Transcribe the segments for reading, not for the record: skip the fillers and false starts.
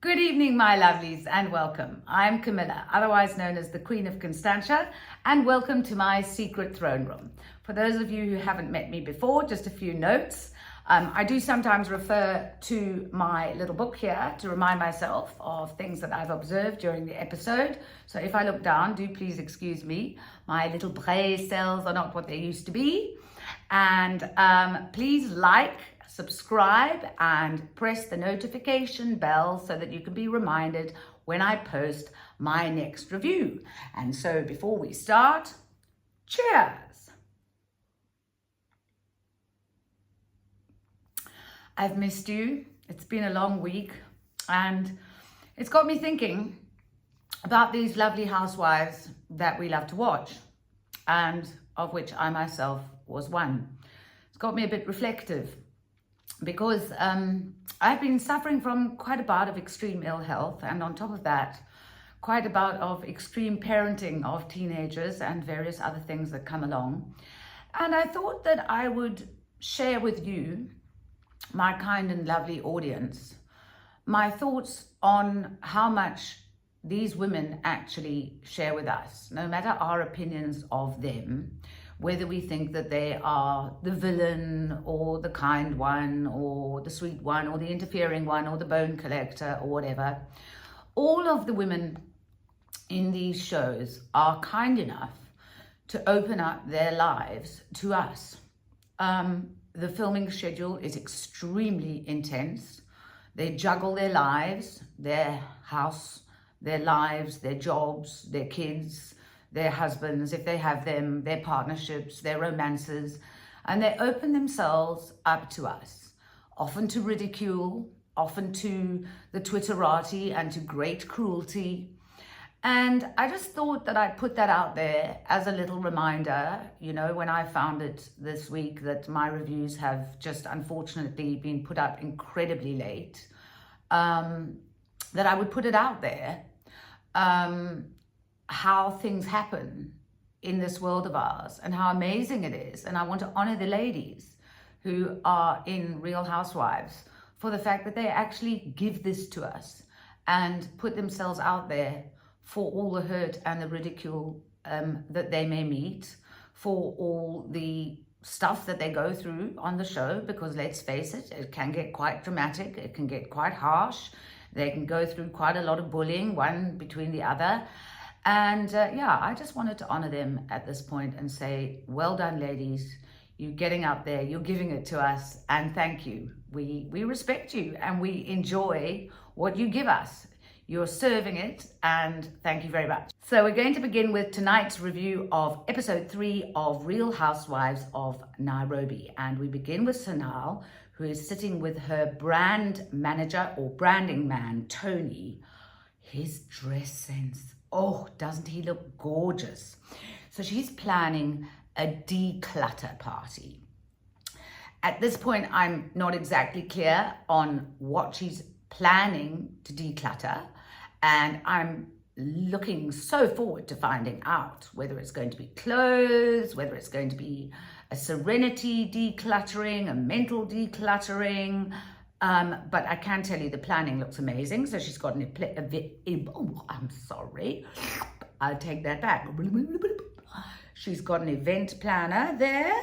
Good evening, my lovelies, and welcome. I'm Camilla, otherwise known as the Queen of Constantia, and welcome to my secret throne room. For those of you who haven't met me before, just a few notes. I do sometimes refer to my little book here to remind myself of things that I've observed during the episode. So if I look down, do please excuse me. My little brain cells are not what they used to be. And please like, subscribe and press the notification bell so that you can be reminded when I post my next review. And so before we start, cheers. I've missed you. It's been a long week and it's got me thinking about these lovely housewives that we love to watch, and of which I myself was one. It's got me a bit reflective, because I've been suffering from quite a bout of extreme ill health, and on top of that, quite a bout of extreme parenting of teenagers and various other things that come along. And I thought that I would share with you, my kind and lovely audience, my thoughts on how much these women actually share with us, no matter our opinions of them, whether we think that they are the villain or the kind one or the sweet one or the interfering one or the bone collector or whatever. All of the women in these shows are kind enough to open up their lives to us. The filming schedule is extremely intense. They juggle their lives, their house, their lives, their jobs, their kids, their husbands, if they have them, their partnerships, their romances, and they open themselves up to us, often to ridicule, often to the Twitterati and to great cruelty. And I just thought that I'd put that out there as a little reminder, you know, when I found it this week that my reviews have just unfortunately been put up incredibly late, that I would put it out there. How things happen in this world of ours and how amazing it is. And I want to honor the ladies who are in Real Housewives for the fact that they actually give this to us and put themselves out there for all the hurt and the ridicule that they may meet, for all the stuff that they go through on the show, because let's face it, it can get quite dramatic, it can get quite harsh, they can go through quite a lot of bullying, one between the other. And yeah, I just wanted to honor them at this point and say, well done, ladies. You're getting up there, you're giving it to us, and thank you. We respect you and we enjoy what you give us. You're serving it, and thank you very much. So we're going to begin with tonight's review of episode 3 of Real Housewives of Nairobi. And we begin with Sanal, who is sitting with her brand manager or branding man, Tony. His dress sense. Oh, doesn't he look gorgeous? So she's planning a declutter party. At this point, I'm not exactly clear on what she's planning to declutter. And I'm looking so forward to finding out whether it's going to be clothes, whether it's going to be a serenity decluttering, a mental decluttering. But I can tell you the planning looks amazing. So she's got I'm sorry, I'll take that back. She's got an event planner there,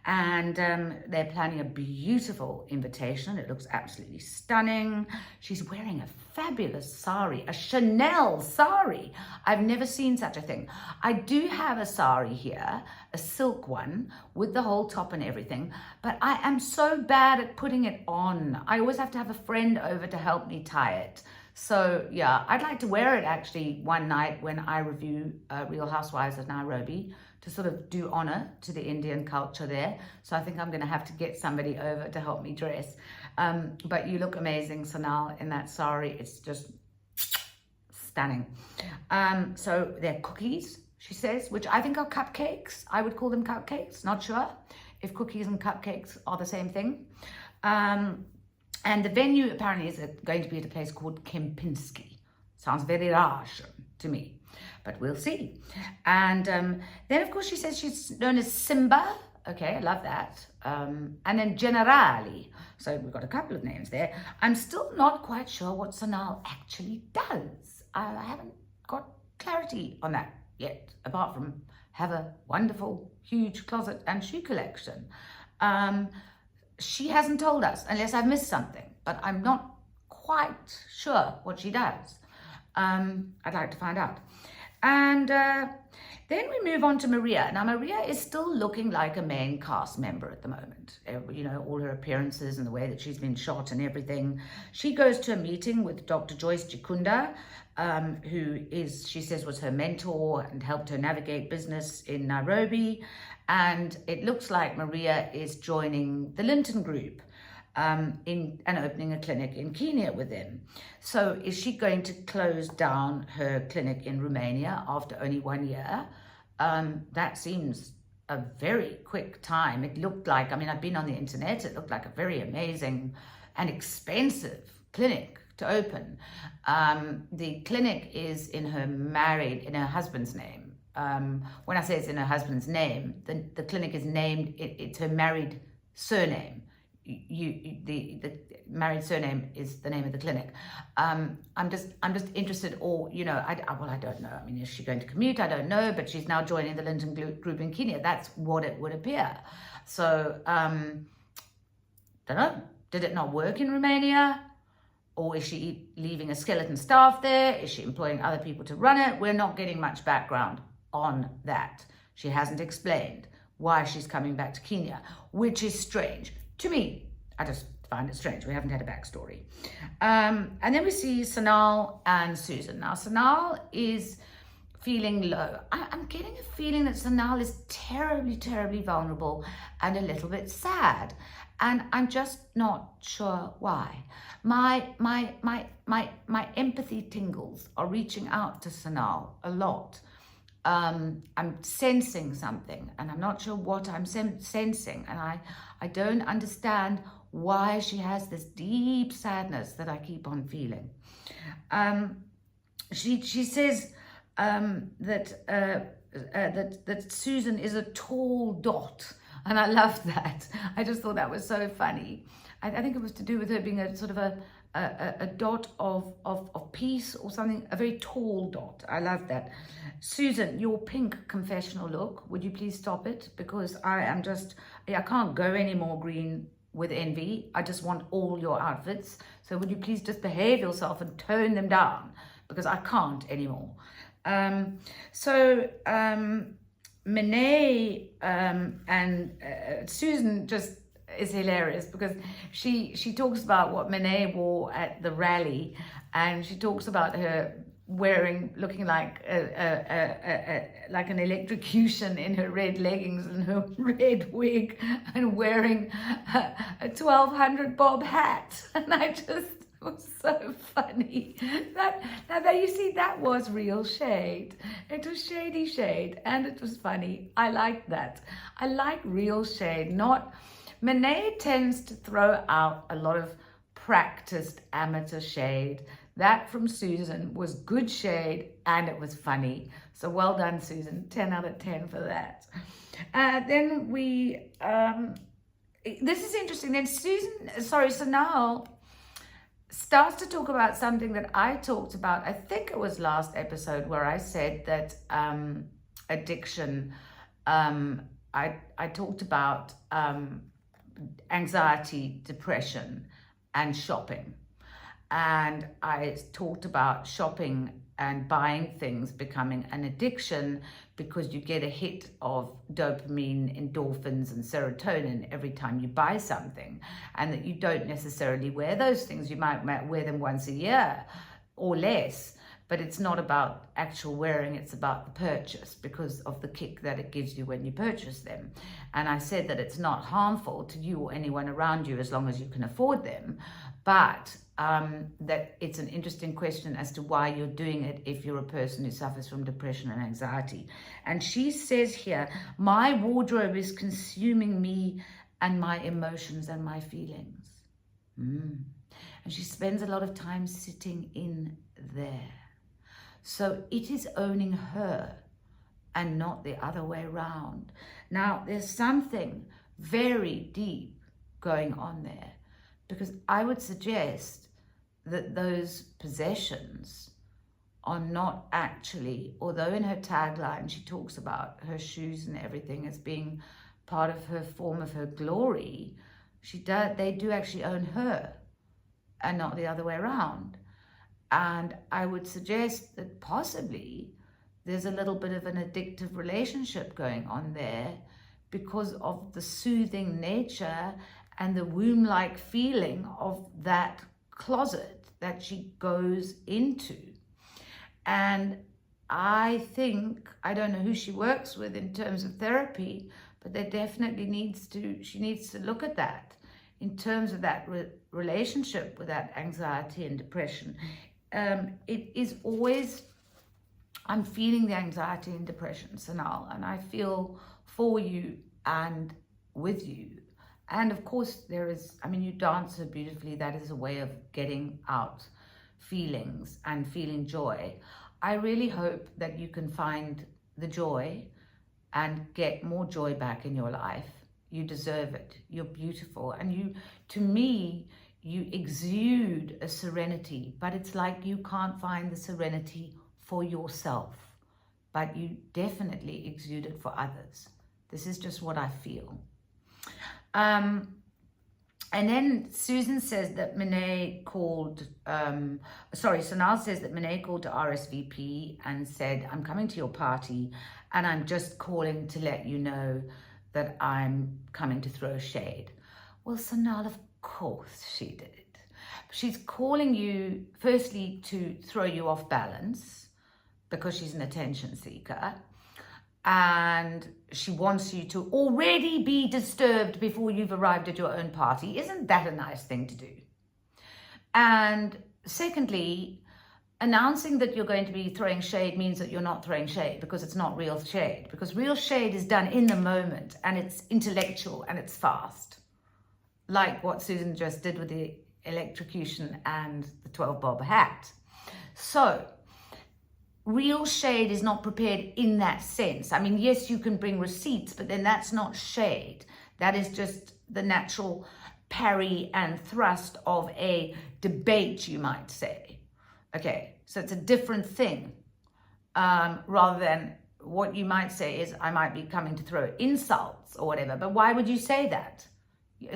and they're planning a beautiful invitation. It looks absolutely stunning. She's wearing a fabulous sari, a Chanel sari. I've never seen such a thing. I do have a sari here, a silk one with the whole top and everything, but I am so bad at putting it on. I always have to have a friend over to help me tie it. So yeah, I'd like to wear it actually one night when I review Real Housewives of Nairobi, to sort of do honor to the Indian culture there. So I think I'm gonna have to get somebody over to help me dress. But you look amazing, Sanal, in that sari. It's just stunning. So they're cookies, she says, which I think are cupcakes. I would call them cupcakes, not sure if cookies and cupcakes are the same thing. And the venue apparently is going to be at a place called Kempinski. Sounds very Russian to me, but we'll see. And then, of course, she says she's known as Simba Okay, I love that. And then Generali. So we've got a couple of names there. I'm still not quite sure what Sanal actually does. I haven't got clarity on that yet, apart from have a wonderful, huge closet and shoe collection. She hasn't told us, unless I've missed something, but I'm not quite sure what she does. I'd like to find out. And then we move on to Maria. Now, Maria is still looking like a main cast member at the moment. You know, all her appearances and the way that she's been shot and everything. She goes to a meeting with Dr. Joyce Chikunda, who is, she says, was her mentor and helped her navigate business in Nairobi. And it looks like Maria is joining the Linton Group and opening a clinic in Kenya with them. So is she going to close down her clinic in Romania after only 1 year? That seems a very quick time. It looked like, I mean, I've been on the internet, it looked like a very amazing and expensive clinic to open. The clinic is in her husband's name. When I say it's in her husband's name, the clinic is named, it's her married surname. The married surname is the name of the clinic. I'm just interested, or I don't know. I mean, is she going to commute? I don't know, but she's now joining the Linton Group in Kenya. That's what it would appear. So don't know. Did it not work in Romania? Or is she leaving a skeleton staff there? Is she employing other people to run it? We're not getting much background on that. She hasn't explained why she's coming back to Kenya, which is strange. To me, I just find it strange. We haven't had a backstory. And then we see Sanal and Susan. Now, Sanal is feeling low. I'm getting a feeling that Sanal is terribly, terribly vulnerable and a little bit sad. And I'm just not sure why. My empathy tingles are reaching out to Sanal a lot. I'm sensing something, and I'm not sure what I'm sensing, and I don't understand why she has this deep sadness that I keep on feeling. She says that Susan is a tall dot, and I love that. I just thought that was so funny. I think it was to do with her being a sort of a dot of peace or something, a very tall dot. I love that. Susan, your pink confessional look, would you please stop it? Because I can't go any more green with envy. I just want all your outfits. So would you please just behave yourself and tone them down? Because I can't anymore. Monet and Susan just is hilarious, because she talks about what Monet wore at the rally, and she talks about her looking like like an electrocution in her red leggings and her red wig, and wearing a 1200 bob hat, and it was so funny. Now you see, that was real shade. It was shady shade, and it was funny. I like that. I like real shade. Not Monet tends to throw out a lot of practiced amateur shade. That from Susan was good shade, and it was funny. So well done, Susan. 10 out of 10 for that. Then this is interesting. Then Sanal starts to talk about something that I talked about. I think it was last episode, where I said that addiction, I talked about anxiety, depression, and shopping. And I talked about shopping and buying things becoming an addiction, because you get a hit of dopamine, endorphins, and serotonin every time you buy something, and that you don't necessarily wear those things. You might wear them once a year or less, but it's not about actual wearing, it's about the purchase, because of the kick that it gives you when you purchase them. And I said that it's not harmful to you or anyone around you as long as you can afford them, but that it's an interesting question as to why you're doing it if you're a person who suffers from depression and anxiety. And she says here, my wardrobe is consuming me and my emotions and my feelings. And she spends a lot of time sitting in there. So it is owning her and not the other way around. Now, there's something very deep going on there, because I would suggest that those possessions are not actually, although in her tagline she talks about her shoes and everything as being part of her form of her glory, they do actually own her and not the other way around. And I would suggest that possibly there's a little bit of an addictive relationship going on there because of the soothing nature and the womb-like feeling of that closet that she goes into. And I think, I don't know who she works with in terms of therapy, but there definitely she needs to look at that in terms of that relationship with that anxiety and depression. It is always, I'm feeling the anxiety and depression, Sanal, and I feel for you and with you. And of course there is, I mean, you dance so beautifully. That is a way of getting out feelings and feeling joy. I really hope that you can find the joy and get more joy back in your life. You deserve it. You're beautiful. And you, to me, you exude a serenity, but it's like you can't find the serenity for yourself, but you definitely exude it for others. This is just what I feel. And then Susan says that Sanal says that Monet called to RSVP and said, I'm coming to your party and I'm just calling to let you know that I'm coming to throw shade. Well, Sanal, of course she did. She's calling you firstly to throw you off balance because she's an attention seeker. And she wants you to already be disturbed before you've arrived at your own party. Isn't that a nice thing to do? And secondly, announcing that you're going to be throwing shade means that you're not throwing shade, because it's not real shade. Because real shade is done in the moment, and it's intellectual and it's fast. Like what Susan just did with the electrocution and the 12 bob hat. So, real shade is not prepared in that sense. I mean, yes, you can bring receipts, but then that's not shade. That is just the natural parry and thrust of a debate, you might say. Okay, so it's a different thing. Rather than what you might say is, I might be coming to throw insults or whatever, but why would you say that?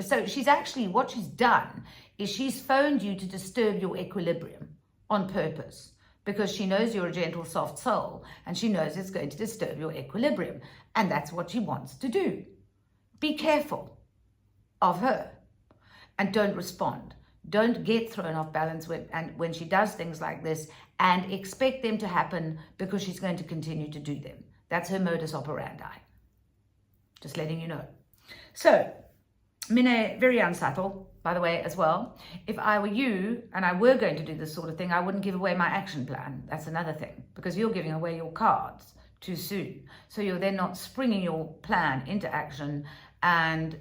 So she's actually, what she's done is she's phoned you to disturb your equilibrium on purpose, because she knows you're a gentle, soft soul, and she knows it's going to disturb your equilibrium. And that's what she wants to do. Be careful of her and don't respond. Don't get thrown off balance when she does things like this and expect them to happen because she's going to continue to do them. That's her modus operandi. Just letting you know. So, Mine, very unsubtle, by the way, as well. If I were you and I were going to do this sort of thing, I wouldn't give away my action plan. That's another thing, because you're giving away your cards too soon. So you're then not springing your plan into action and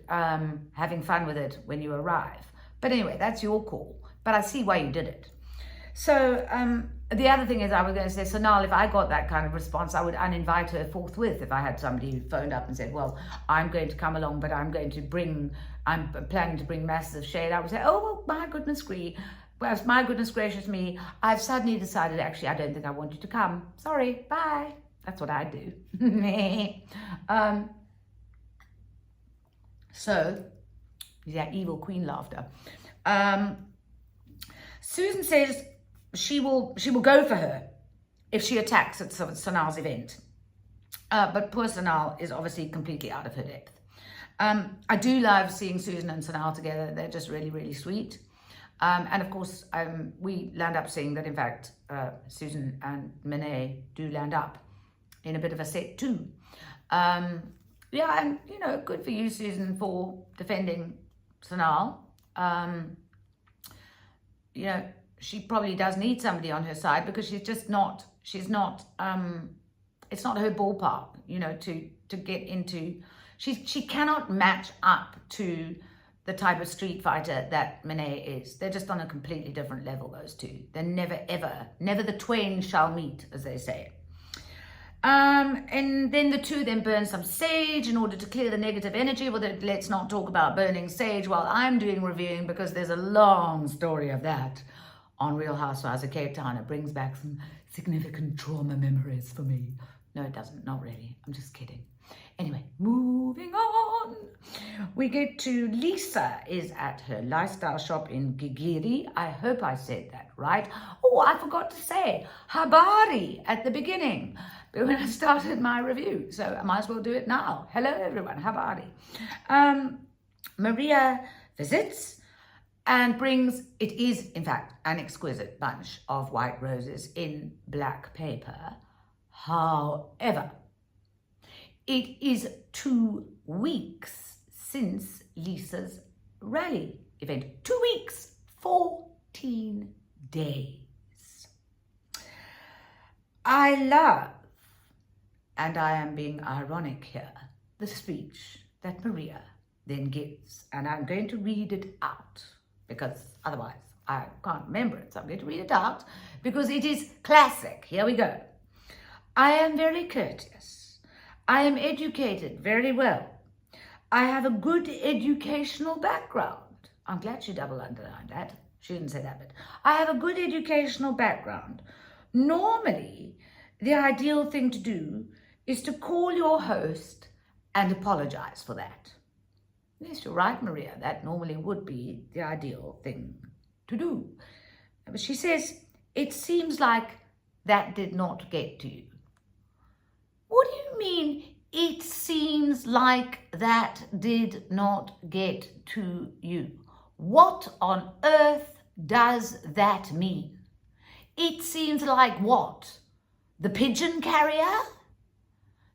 having fun with it when you arrive. But anyway, that's your call. But I see why you did it. So the other thing is, I was going to say, so now if I got that kind of response, I would uninvite her forthwith. If I had somebody who phoned up and said, well, I'm going to come along, but I'm planning to bring masses of shade, I would say, oh, my goodness gracious me, I've suddenly decided, actually, I don't think I want you to come. Sorry, bye. That's what I do. So, that evil queen laughter. Susan says she will go for her if she attacks at Sanal's event. But poor Sanal is obviously completely out of her depth. I do love seeing Susan and Sanal together. They're just really, really sweet. And of course, we land up seeing that, in fact, Susan and Monet do land up in a bit of a set too. Yeah, and, you know, good for you, Susan, for defending Sanal. You know, she probably does need somebody on her side, because it's not her ballpark, you know, to get into. She cannot match up to the type of street fighter that Monet is. They're just on a completely different level, those two. They're never the twain shall meet, as they say. And then the two then burn some sage in order to clear the negative energy. Well, let's not talk about burning sage while I'm doing reviewing, because there's a long story of that on Real Housewives of Cape Town. It brings back some significant trauma memories for me. No, it doesn't. Not really. I'm just kidding. Anyway, moving on. We get to Lisa is at her lifestyle shop in Gigiri. I hope I said that right. Oh, I forgot to say Habari at the beginning when I started my review. So I might as well do it now. Hello, everyone. Habari. Maria visits and brings, it is in fact an exquisite bunch of white roses in black paper. However, it is 2 weeks since Lisa's rally event. 2 weeks, 14 days. I love, and I am being ironic here, the speech that Maria then gives. And I'm going to read it out because otherwise I can't remember it. So I'm going to read it out because it is classic. Here we go. I am very courteous. I am educated very well. I have a good educational background. I'm glad she double underlined that. She didn't say that, but I have a good educational background. Normally, the ideal thing to do is to call your host and apologize for that. Yes, you're right, Maria. That normally would be the ideal thing to do. But she says, it seems like that did not get to you. What do you mean, it seems like that did not get to you? What on earth does that mean? It seems like what? The pigeon carrier?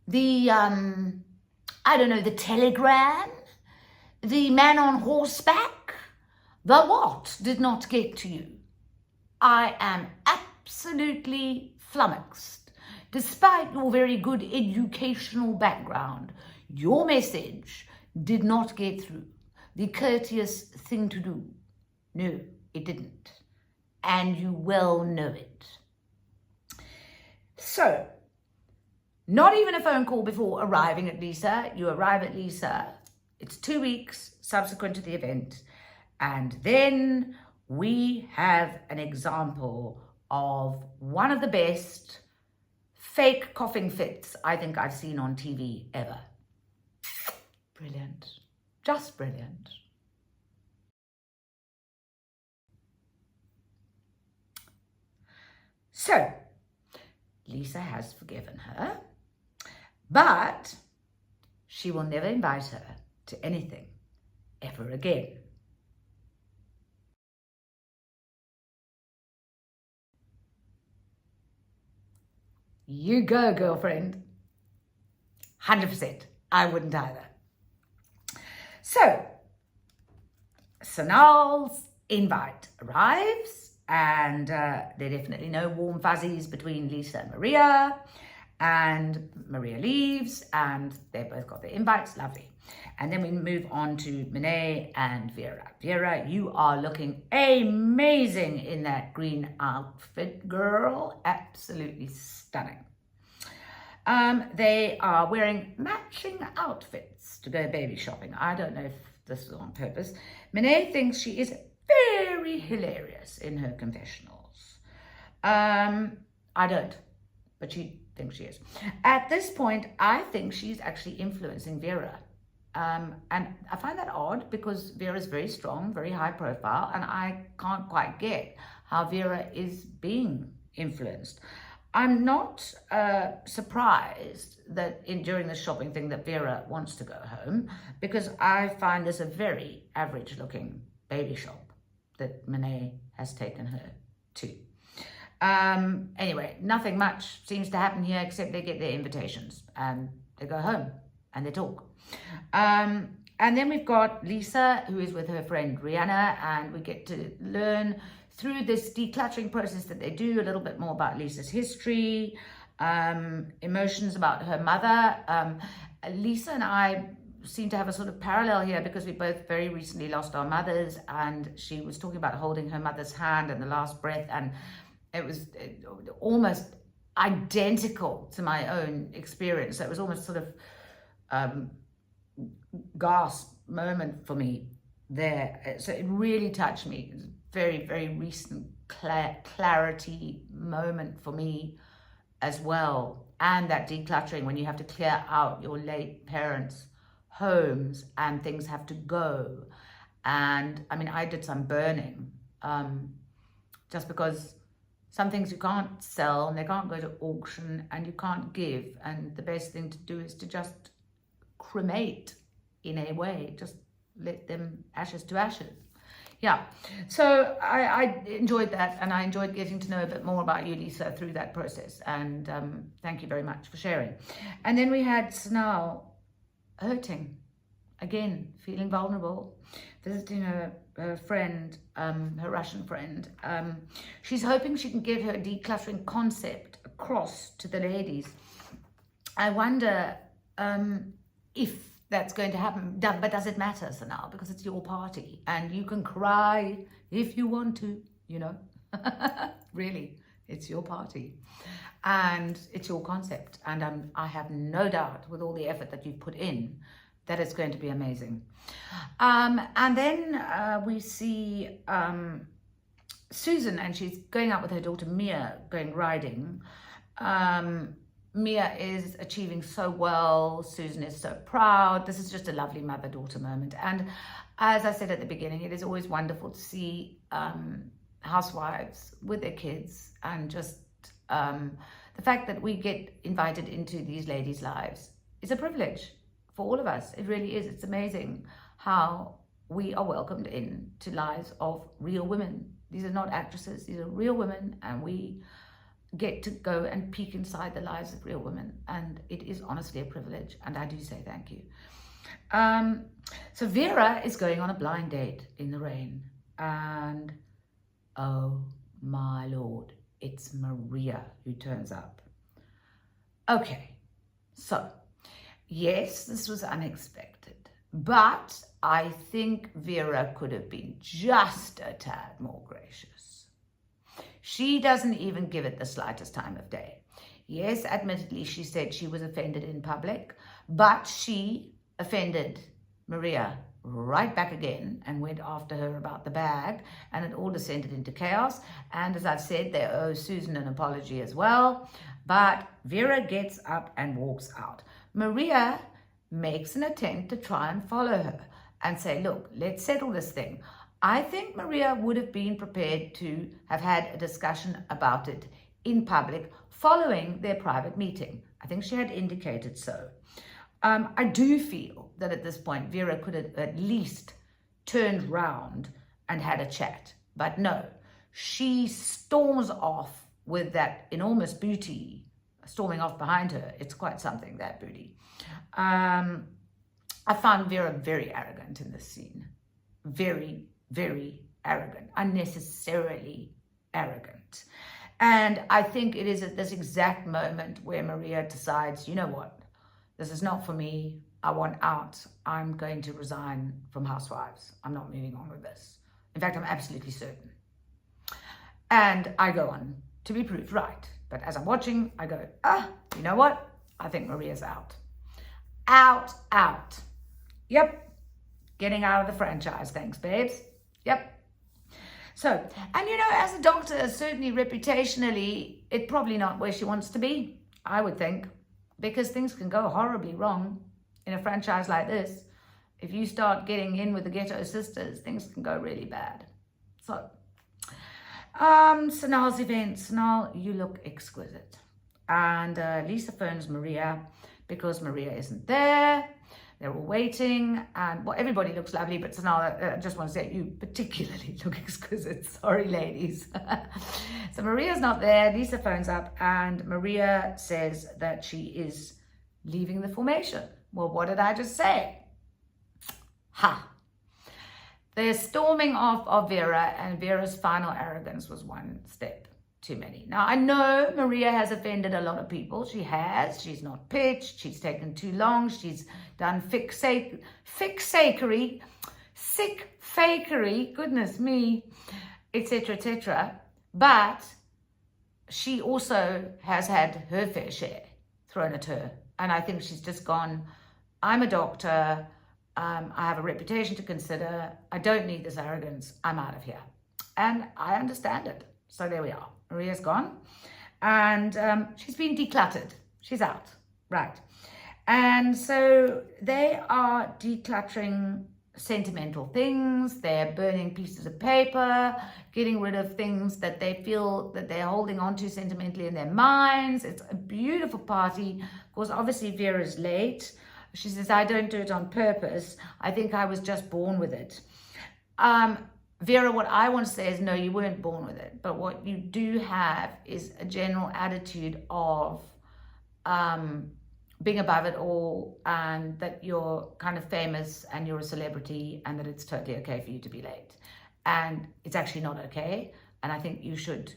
The, I don't know, the telegram? The man on horseback? The what did not get to you? I am absolutely flummoxed. Despite your very good educational background, your message did not get through. The courteous thing to do. No, it didn't. And you well know it. So, not even a phone call before arriving at Lisa. You arrive at Lisa. It's 2 weeks subsequent to the event. And then we have an example of one of the best fake coughing fits I think I've seen on TV ever. Brilliant. Just brilliant. So, Lisa has forgiven her, but she will never invite her to anything ever again. You go, girlfriend. 100%. I wouldn't either. So, Sanal's invite arrives, and there are definitely no warm fuzzies between Lisa and Maria. And Maria leaves, and they both got their invites. Lovely. And then we move on to Monet and Vera. Vera, you are looking amazing in that green outfit, girl. Absolutely stunning. They are wearing matching outfits to go baby shopping. I don't know if this is on purpose. Monet thinks she is very hilarious in her confessionals. I don't, but she thinks she is. At this point, I think she's actually influencing Vera. And I find that odd because Vera's very strong, very high profile, and I can't quite get how Vera is being influenced. I'm not surprised that during the shopping thing that Vera wants to go home, because I find this a very average looking baby shop that Monet has taken her to. Anyway, nothing much seems to happen here except they get their invitations and they go home and they talk. And then we've got Lisa, who is with her friend Rihanna, and we get to learn through this decluttering process that they do a little bit more about Lisa's history, emotions about her mother. Lisa and I seem to have a sort of parallel here because we both very recently lost our mothers, and she was talking about holding her mother's hand and the last breath, and it was almost identical to my own experience. So it was almost sort of gasp moment for me there. So it really touched me. It was a very, very recent clarity moment for me as well. And that decluttering, when you have to clear out your late parents' homes and things have to go. And I mean, I did some burning, just because some things you can't sell and they can't go to auction and you can't give. And the best thing to do is to just cremate in a way, just let them ashes to ashes. Yeah, so I enjoyed that, and I enjoyed getting to know a bit more about you, Lisa, through that process. And thank you very much for sharing. And then we had Snarl hurting, again, feeling vulnerable, visiting her friend, her Russian friend. She's hoping she can get her decluttering concept across to the ladies. I wonder if that's going to happen, but does it matter, Sanal? Because it's your party and you can cry if you want to, you know. Really, it's your party and it's your concept. And I have no doubt, with all the effort that you've put in, that it's going to be amazing. And then we see Susan, and she's going out with her daughter Mia, going riding. Mia is achieving so well. Susan is so proud. This is just a lovely mother-daughter moment. And as I said at the beginning, it is always wonderful to see housewives with their kids, and just the fact that we get invited into these ladies' lives is a privilege for all of us. It really is. It's amazing how we are welcomed into lives of real women. These are not actresses. These are real women, and we get to go and peek inside the lives of real women, and it is honestly a privilege, and I do say thank you. So Vera is going on a blind date in the rain, and oh my lord, it's Maria who turns up. Okay, so yes, this was unexpected, but I think Vera could have been just a tad more gracious. She doesn't even give it the slightest time of day. Yes, admittedly, she said she was offended in public, but she offended Maria right back again and went after her about the bag, and it all descended into chaos. And as I've said, they owe Susan an apology as well. But Vera gets up and walks out. Maria makes an attempt to try and follow her and say, look, let's settle this thing. I think Maria would have been prepared to have had a discussion about it in public following their private meeting. I think she had indicated so. I do feel that at this point, Vera could have at least turned round and had a chat. But no, she storms off with that enormous booty storming off behind her. It's quite something, that booty. I found Vera very arrogant in this scene. Very, very arrogant, unnecessarily arrogant. And I think it is at this exact moment where Maria decides, you know what, this is not for me. I want out. I'm going to resign from Housewives. I'm not moving on with this. In fact, I'm absolutely certain. And I go on to be proved right. But as I'm watching, I go, you know what? I think Maria's out. Out. Yep. Getting out of the franchise. Thanks, babes. Yep. So, and you know, as a doctor, certainly reputationally, it's probably not where she wants to be, I would think, because things can go horribly wrong in a franchise like this. If you start getting in with the Ghetto Sisters, things can go really bad. So, Sanal's event. Sanal, you look exquisite. And Lisa phones Maria because Maria isn't there. They're all waiting, and well, everybody looks lovely, but Sanal, I just want to say, you particularly look exquisite. Sorry, ladies. So Maria's not there. Lisa phones up, and Maria says that she is leaving the formation. Well, what did I just say? Ha! They're storming off of Vera, and Vera's final arrogance was one step too many. Now, I know Maria has offended a lot of people. She has. She's not pitched. She's taken too long. She's done sick fakery, goodness me, etc., etc. But she also has had her fair share thrown at her. And I think she's just gone, I'm a doctor. I have a reputation to consider. I don't need this arrogance. I'm out of here. And I understand it. So there we are. Maria's gone. And she's been decluttered. She's out. Right. And so they are decluttering sentimental things. They're burning pieces of paper, getting rid of things that they feel that they're holding on to sentimentally in their minds. It's a beautiful party. Of course, obviously Vera's late. She says, I don't do it on purpose. I think I was just born with it. Vera, what I want to say is, no, you weren't born with it. But what you do have is a general attitude of being above it all, and that you're kind of famous and you're a celebrity, and that it's totally okay for you to be late. And it's actually not okay. And I think you should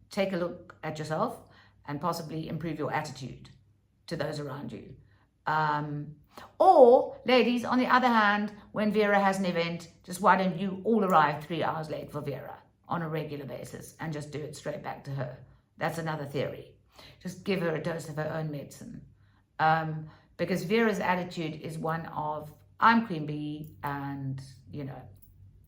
take a look at yourself and possibly improve your attitude to those around you. Or, ladies, on the other hand, when Vera has an event, just why don't you all arrive 3 hours late for Vera on a regular basis and just do it straight back to her? That's another theory. Just give her a dose of her own medicine. Because Vera's attitude is one of, I'm Queen Bee, and, you know,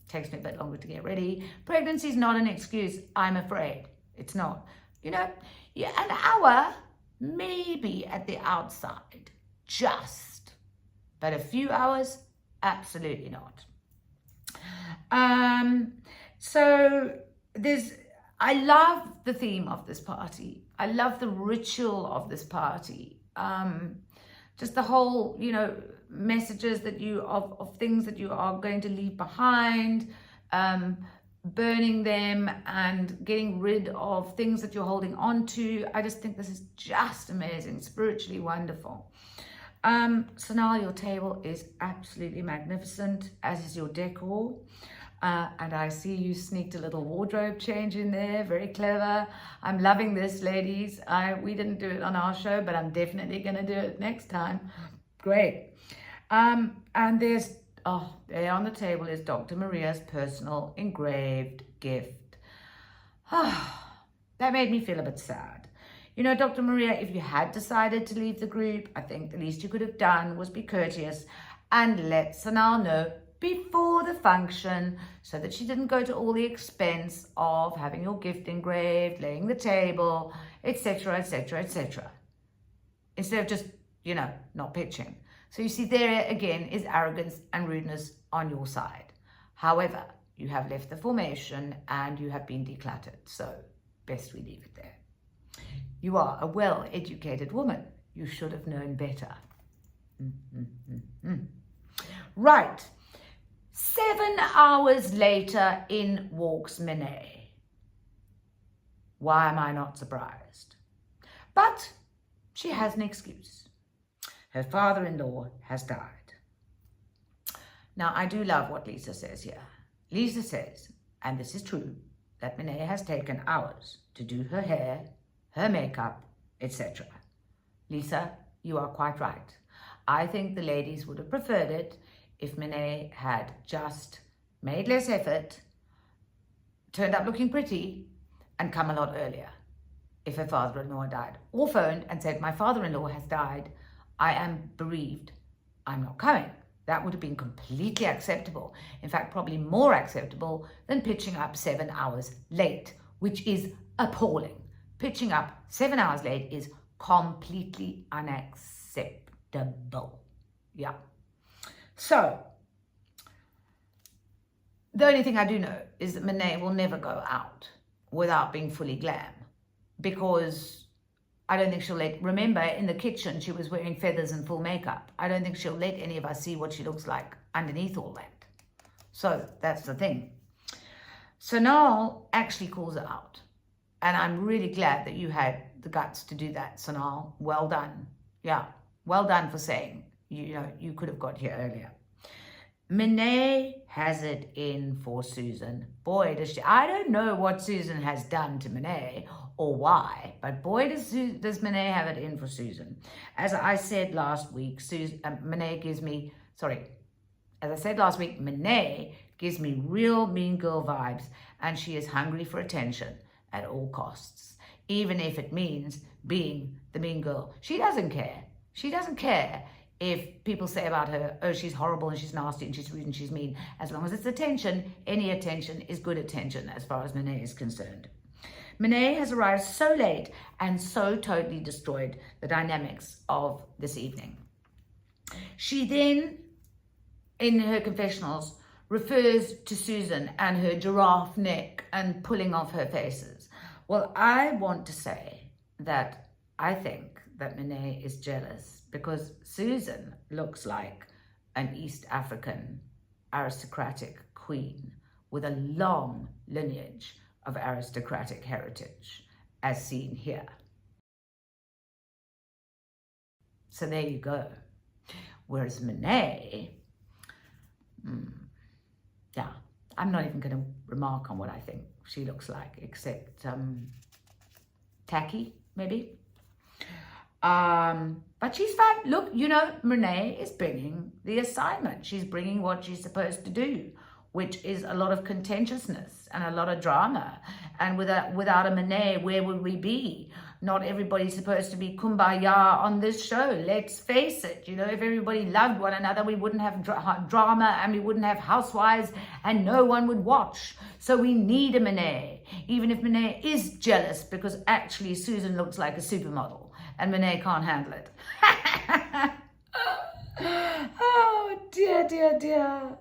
takes me a bit longer to get ready. Pregnancy is not an excuse, I'm afraid. It's not. You know, yeah, an hour, maybe at the outside, just. But a few hours, absolutely not. So I love the theme of this party. I love the ritual of this party. Just the whole, you know, messages that of things that you are going to leave behind, burning them and getting rid of things that you're holding on to. I just think this is just amazing, spiritually wonderful. So now your table is absolutely magnificent, as is your decor. And I see you sneaked a little wardrobe change in there. Very clever. I'm loving this, ladies. We didn't do it on our show, but I'm definitely going to do it next time. Great. And there on the table is Dr. Maria's personal engraved gift. That made me feel a bit sad. You know, Dr. Maria, if you had decided to leave the group, I think the least you could have done was be courteous and let Sanal know before the function, so that she didn't go to all the expense of having your gift engraved, laying the table, etc., etc., etc. Instead of just, you know, not pitching. So you see, there again is arrogance and rudeness on your side. However, you have left the formation and you have been decluttered. So best we leave it there. You are a well-educated woman. You should have known better. Right. 7 hours later, in walks Monet. Why am I not surprised? But she has an excuse. Her father-in-law has died. Now, I do love what Lisa says here. Lisa says, and this is true, that Monet has taken hours to do her hair, her makeup, etc. Lisa, you are quite right. I think the ladies would have preferred it if Monet had just made less effort, turned up looking pretty, and come a lot earlier if her father-in-law died. Or phoned and said, my father-in-law has died, I am bereaved, I'm not coming. That would have been completely acceptable. In fact, probably more acceptable than pitching up 7 hours late, which is appalling. Pitching up 7 hours late is completely unacceptable. Yeah. So, the only thing I do know is that Monet will never go out without being fully glam, because I don't think she'll remember in the kitchen she was wearing feathers and full makeup. I don't think she'll let any of us see what she looks like underneath all that. So that's the thing. Sonal actually calls her out. And I'm really glad that you had the guts to do that, Sonal. Well done. Yeah, well done for saying, you know, you could have got here earlier. Monet has it in for Susan. Boy, does she. I don't know what Susan has done to Monet or why, but boy, does Monet have it in for Susan. As I said last week, Monet gives me real mean girl vibes, and she is hungry for attention at all costs. even if it means being the mean girl. She doesn't care. She doesn't care if people say about her, oh, she's horrible and she's nasty and she's rude and she's mean. As long as it's attention, any attention is good attention as far as Monet is concerned. Monet has arrived so late and so totally destroyed the dynamics of this evening. She then, in her confessionals, refers to Susan and her giraffe neck and pulling off her faces. Well, I want to say that I think that Monet is jealous because Susan looks like an East African aristocratic queen with a long lineage of aristocratic heritage, as seen here. So there you go. Whereas Monet, yeah, I'm not even going to remark on what I think she looks like, except tacky, maybe. But she's fine. Look, you know, Monet is bringing the assignment. She's bringing what she's supposed to do, which is a lot of contentiousness and a lot of drama. And without a Monet, where would we be? Not everybody's supposed to be kumbaya on this show. Let's face it. You know, if everybody loved one another, we wouldn't have drama and we wouldn't have Housewives and no one would watch. So we need a Monet, even if Monet is jealous because actually Susan looks like a supermodel and Monet can't handle it. Oh, dear, dear, dear.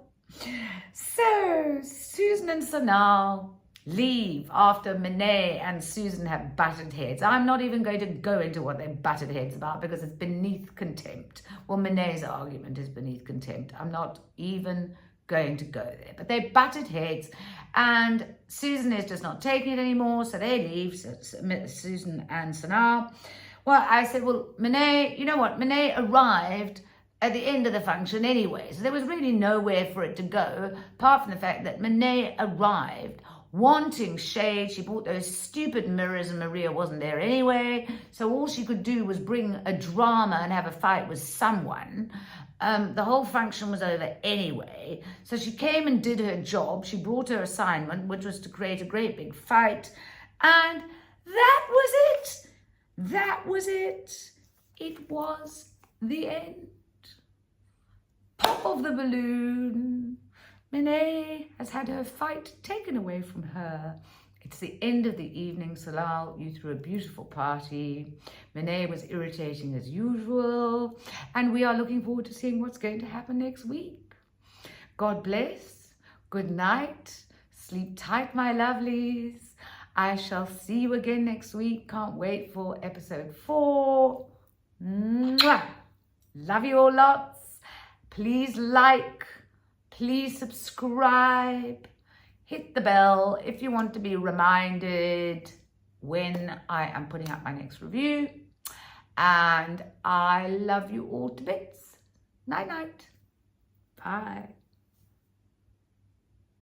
So Susan and Sanal leave after Monet and Susan have butted heads. I'm not even going to go into what they butted heads about because it's beneath contempt. Well, Monet's argument is beneath contempt. I'm not even going to go there. But they butted heads and Susan is just not taking it anymore, so they leave, Susan and Sanal. Well, I said, well, Monet, you know what? Monet arrived at the end of the function anyway, so there was really nowhere for it to go, apart from the fact that Monet arrived wanting shade. She bought those stupid mirrors and Maria wasn't there anyway, so all she could do was bring a drama and have a fight with someone. The whole function was over anyway, so she came and did her job. She brought her assignment, which was to create a great big fight, and that was it. That was it. It was the end. Pop of the balloon. Monet has had her fight taken away from her. It's the end of the evening, Salal. You threw a beautiful party. Monet was irritating as usual. And we are looking forward to seeing what's going to happen next week. God bless. Good night. Sleep tight, my lovelies. I shall see you again next week. Can't wait for episode 4. Mwah! Love you all lots. Please like. Please subscribe. Hit the bell if you want to be reminded when I am putting up my next review. And I love you all to bits. Night, night. Bye.